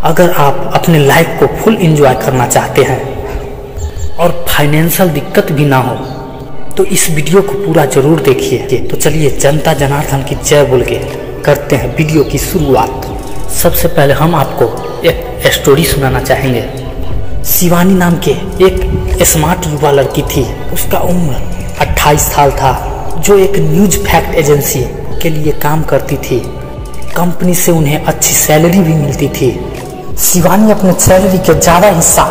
अगर आप अपने लाइफ को फुल एंजॉय करना चाहते हैं और फाइनेंशियल दिक्कत भी ना हो तो इस वीडियो को पूरा जरूर देखिए। तो चलिए जनता जनार्दन की जय बोल के करते हैं वीडियो की शुरुआत। सबसे पहले हम आपको एक स्टोरी सुनाना चाहेंगे। शिवानी नाम के एक स्मार्ट युवा लड़की थी। उसका उम्र 28 साल था, जो एक न्यूज फैक्ट एजेंसी के लिए काम करती थी। कंपनी से उन्हें अच्छी सैलरी भी मिलती थी। शिवानी अपने सैलरी के ज़्यादा हिस्सा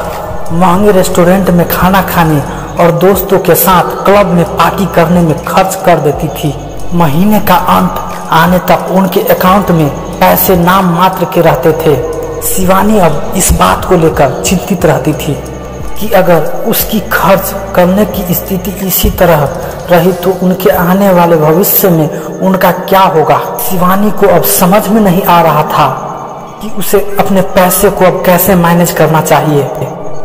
महंगे रेस्टोरेंट में खाना खाने और दोस्तों के साथ क्लब में पार्टी करने में खर्च कर देती थी। महीने का अंत आने तक उनके अकाउंट में पैसे नाम मात्र के रहते थे। शिवानी अब इस बात को लेकर चिंतित रहती थी कि अगर उसकी खर्च करने की स्थिति इसी तरह रही तो उनके आने वाले भविष्य में उनका क्या होगा। शिवानी को अब समझ में नहीं आ रहा था कि उसे अपने पैसे को अब कैसे मैनेज करना चाहिए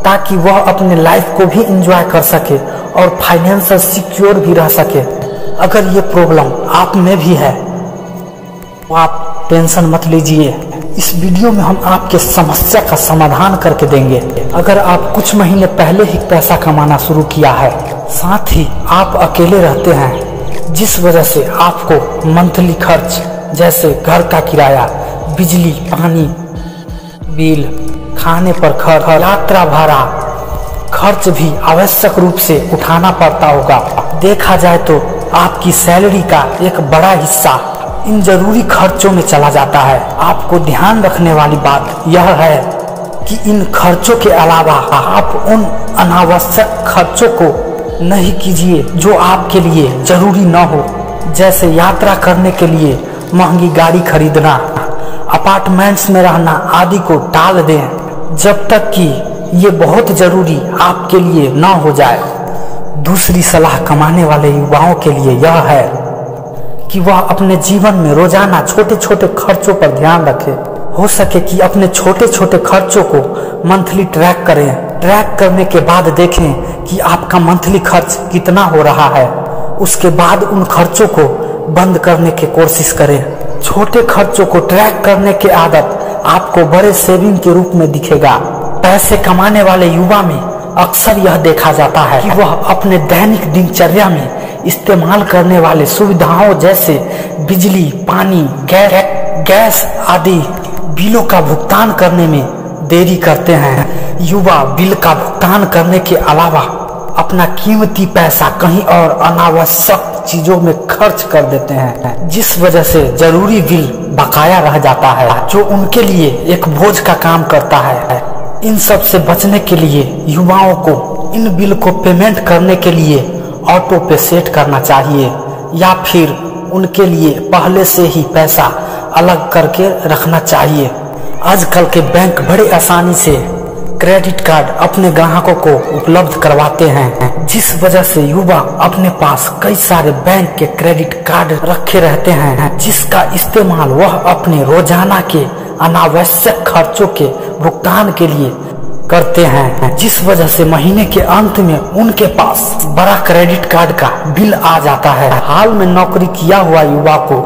ताकि वह अपने लाइफ को भी एंजॉय कर सके और फाइनेंशियल सिक्योर भी रह सके। अगर ये प्रॉब्लम आप में भी है तो आप टेंशन मत लीजिए। इस वीडियो में हम आपके समस्या का समाधान करके देंगे। अगर आप कुछ महीने पहले ही पैसा कमाना शुरू किया है, साथ ही आप अकेले रहते हैं, जिस वजह से आपको मंथली खर्च जैसे घर का किराया, बिजली, पानी बिल, खाने पर खर्च, यात्रा भाड़ा खर्च भी आवश्यक रूप से उठाना पड़ता होगा। देखा जाए तो आपकी सैलरी का एक बड़ा हिस्सा इन जरूरी खर्चों में चला जाता है। आपको ध्यान रखने वाली बात यह है कि इन खर्चों के अलावा आप उन अनावश्यक खर्चों को नहीं कीजिए जो आपके लिए जरूरी न हो, जैसे यात्रा करने के लिए महंगी गाड़ी खरीदना, अपार्टमेंट्स में रहना आदि को टाल दें जब तक कि ये बहुत जरूरी आपके लिए न हो जाए। दूसरी सलाह कमाने वाले युवाओं के लिए यह है कि वह अपने जीवन में रोजाना छोटे छोटे खर्चों पर ध्यान रखें। हो सके कि अपने छोटे छोटे खर्चों को मंथली ट्रैक करें। ट्रैक करने के बाद देखें कि आपका मंथली खर्च कितना हो रहा है। उसके बाद उन खर्चों को बंद करने की कोशिश करें। छोटे खर्चों को ट्रैक करने की आदत आपको बड़े सेविंग के रूप में दिखेगा। पैसे कमाने वाले युवा में अक्सर यह देखा जाता है कि वह अपने दैनिक दिनचर्या में इस्तेमाल करने वाले सुविधाओं जैसे बिजली, पानी, गैस आदि बिलों का भुगतान करने में देरी करते हैं। युवा बिल का भुगतान करने के अलावा अपना कीमती पैसा कहीं और अनावश्यक चीजों में खर्च कर देते हैं, जिस वजह से जरूरी बिल बकाया रह जाता है, जो उनके लिए एक बोझ का काम करता है। इन सब से बचने के लिए युवाओं को इन बिल को पेमेंट करने के लिए ऑटो पे सेट करना चाहिए या फिर उनके लिए पहले से ही पैसा अलग करके रखना चाहिए। आजकल के बैंक बड़े आसानी से क्रेडिट कार्ड अपने ग्राहकों को उपलब्ध करवाते हैं, जिस वजह से युवा अपने पास कई सारे बैंक के क्रेडिट कार्ड रखे रहते हैं, जिसका इस्तेमाल वह अपने रोजाना के अनावश्यक खर्चों के भुगतान के लिए करते हैं, जिस वजह से महीने के अंत में उनके पास बड़ा क्रेडिट कार्ड का बिल आ जाता है। हाल में नौकरी किया हुआ युवा को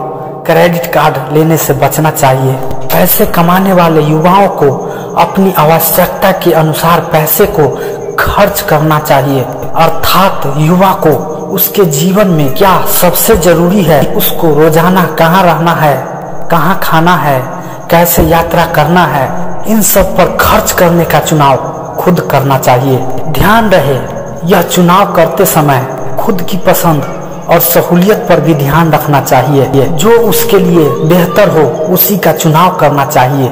क्रेडिट कार्ड लेने से बचना चाहिए। पैसे कमाने वाले युवाओं को अपनी आवश्यकता के अनुसार पैसे को खर्च करना चाहिए, अर्थात युवा को उसके जीवन में क्या सबसे जरूरी है, उसको रोजाना कहाँ रहना है, कहाँ खाना है, कैसे यात्रा करना है, इन सब पर खर्च करने का चुनाव खुद करना चाहिए। ध्यान रहे यह चुनाव करते समय खुद की पसंद और सहूलियत पर भी ध्यान रखना चाहिए। जो उसके लिए बेहतर हो उसी का चुनाव करना चाहिए।